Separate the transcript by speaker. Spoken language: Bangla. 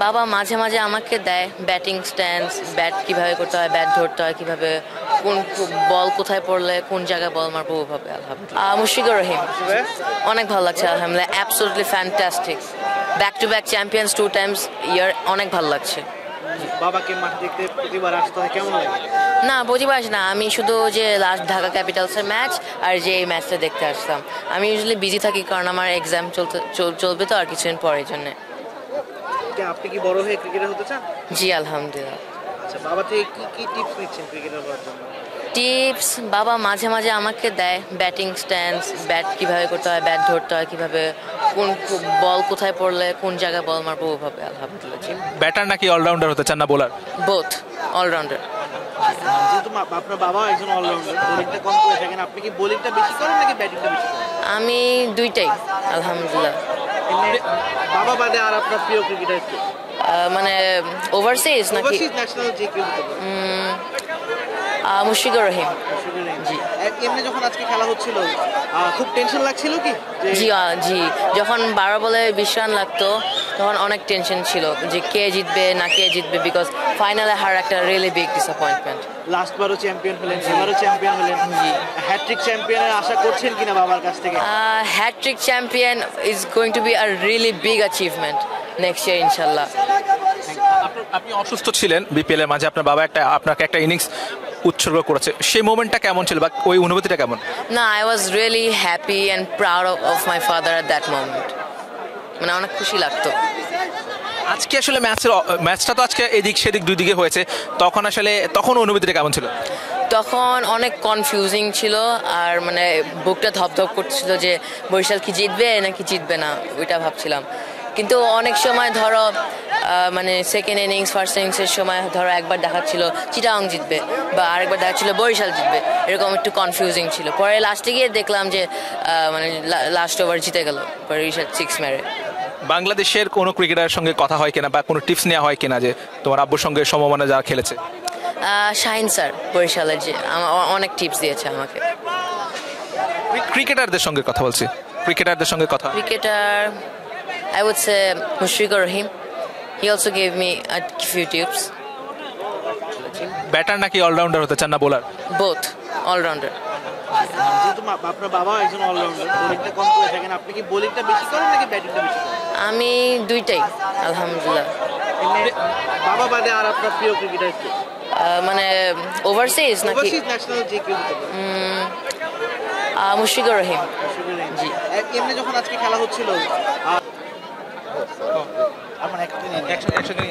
Speaker 1: বাবা মাঝে মাঝে আমাকে দেয় ব্যাটিং স্ট্যান্স, ব্যাট কিভাবে করতে হয়, ব্যাট ধরতে হয় কিভাবে, কোন বল কোথায় পড়লে কোন জায়গায় বল মারবো ওভাবে। আলহামদুলিল্লাহ। মুশফিকুর রহিম। অনেক ভালো লাগছে আলহামদুলিল্লাহ, absolutely fantastic. Back to back champions 2 times ইয়ার, অনেক ভালো লাগছে।
Speaker 2: বাবাকে মাঠে দেখতে প্রতিবার আসতে হয়, কেমন লাগে?
Speaker 1: না প্রতিবার না, আমি শুধু যে লাস্ট ঢাকা ক্যাপিটালসের ম্যাচ আর যে এই ম্যাচটা দেখতে আসলাম। আমি ইউজুয়ালি বিজি থাকি কারণ আমার এক্সাম চলবে তো আর কিছুদিন পরের জন্য।
Speaker 2: আপনি কি বড় হয়ে ক্রিকেটার হতে চান?
Speaker 1: জি আলহামদুলিল্লাহ।
Speaker 2: আচ্ছা, বাবা থেকে কি কি টিপস নিচ্ছেন ক্রিকেটার হওয়ার জন্য?
Speaker 1: টিপস বাবা মাঝে মাঝে আমাকে দেয় ব্যাটিং স্ট্যান্স, ব্যাট কিভাবে করতে হয়, ব্যাট ধরতে হয় কিভাবে, কোন বল কোথায় পড়লে কোন জায়গায় বল মারবো ওভাবে। আলহামদুলিল্লাহ।
Speaker 3: ব্যাটার নাকি অলরাউন্ডার হতে চান না বোলার?
Speaker 1: Both, allrounder.
Speaker 2: যেহেতু আপনার বাবা একজন অলরাউন্ডার, বোলিংটা কম করে থাকেন, আপনি কি বোলিংটা বেশি করেন নাকি ব্যাটিংটা বেশি করেন?
Speaker 1: আমি দুইটাই আলহামদুলিল্লাহ।
Speaker 2: বাবা বাদে আর আপনার প্রিয় ক্রিকেটার কি?
Speaker 1: মানে ওভারসিজ নাকি
Speaker 2: ওভারসিজ ন্যাশনাল যে কেউ হতে পারে।
Speaker 1: মুশফিকুর রহিম।
Speaker 2: জি। এমনি যখন আজকে খেলা হচ্ছিল খুব টেনশন লাগছিল কি?
Speaker 1: জি জি, যখন 12 বলে 20 রান লাগতো তখন অনেক টেনশন ছিল যে কে জিতবে না কে জিতবে, বিকজ ফাইনালে হার একটা রিয়েলি বিগ ডিসঅ্যাপয়েন্টমেন্ট।
Speaker 2: লাস্টবারও চ্যাম্পিয়ন হলেন, এবারও চ্যাম্পিয়ন হলেন।
Speaker 1: জি।
Speaker 2: হ্যাট্রিক চ্যাম্পিয়নের আশা করছেন কিনা বাবার কাছ থেকে?
Speaker 1: Hattrick champion is going to be a really big achievement next year ইনশাল্লাহ।
Speaker 3: আপনি অসুস্থ ছিলেন বিপিএল এর মাঝে, আপনার বাবা আপনাকে একটা ইনিংস উৎসর্গ করেছে, সেই মোমেন্টটা কেমন ছিল বা ওই অনুভূতিটা কেমন?
Speaker 1: না, I was really happy and proud of my father at that moment. মানে অনেক খুশি লাগতো।
Speaker 3: আজকে আসলে ম্যাচটা তো আজকে এদিক সেদিক দুই দিকে হয়েছে, তখন অনুভূতিটা কেমন ছিল?
Speaker 1: তখন অনেক কনফিউজিং ছিল, আর মানে বুকটা ধপধপ করছিল যে বরিশাল কি জিতবে নাকি জিতবে না, ওইটা ভাবছিলাম। কিন্তু অনেক সময় ধরো মানে সেকেন্ড ইনিংস ফার্স্ট ইনিংসের সময় ধরো একবার দেখাচ্ছিল চিটাগং জিতবে বা আরেকবার দেখাচ্ছিল বরিশাল জিতবে, এরকম একটু কনফিউজিং ছিল। পরে লাস্টে গিয়ে দেখলাম যে মানে লাস্ট ওভার জিতে গেল বরিশাল 6 মেরে।
Speaker 3: বাংলাদেশের কোনো ক্রিকেটারের সঙ্গে কথা হয় কিনা বা কোনো টিপস নেওয়া হয় কিনা যে তোমার আব্বুর সঙ্গে সমমানে যারা খেলেছে?
Speaker 1: শাহিন স্যার বরিশালের যে অনেক টিপস দিয়েছে আমাকে।
Speaker 3: ক্রিকেটারদের সঙ্গে কথা বলছি, cricketer
Speaker 1: I would say Mushfiqur Rahim. He also gave me a few tips.
Speaker 3: Batter নাকি অলরাউন্ডার হতে চান না বোলার?
Speaker 1: Both, all-rounder.
Speaker 2: যেহেতু আপনার বাবা একজন অলরাউন্ডার, বোলিংটা কম করে থাকেন, আপনি কি বোলিংটা বেশি করেন নাকি ব্যাটিংটা বেশি করেন?
Speaker 1: আমি দুইটাই আলহামদুলিল্লাহ।
Speaker 2: বাবা বাদে আর আপনার প্রিয় ক্রিকেটার কি?
Speaker 1: মানে ওভারসিজ নাকি
Speaker 2: ওভারসিজ ন্যাশনাল যে কেউ হতে পারে।
Speaker 1: মুশফিকুর রহিম।
Speaker 2: জি। এমনি যখন আজকে খেলা হচ্ছিল আমার একসাথে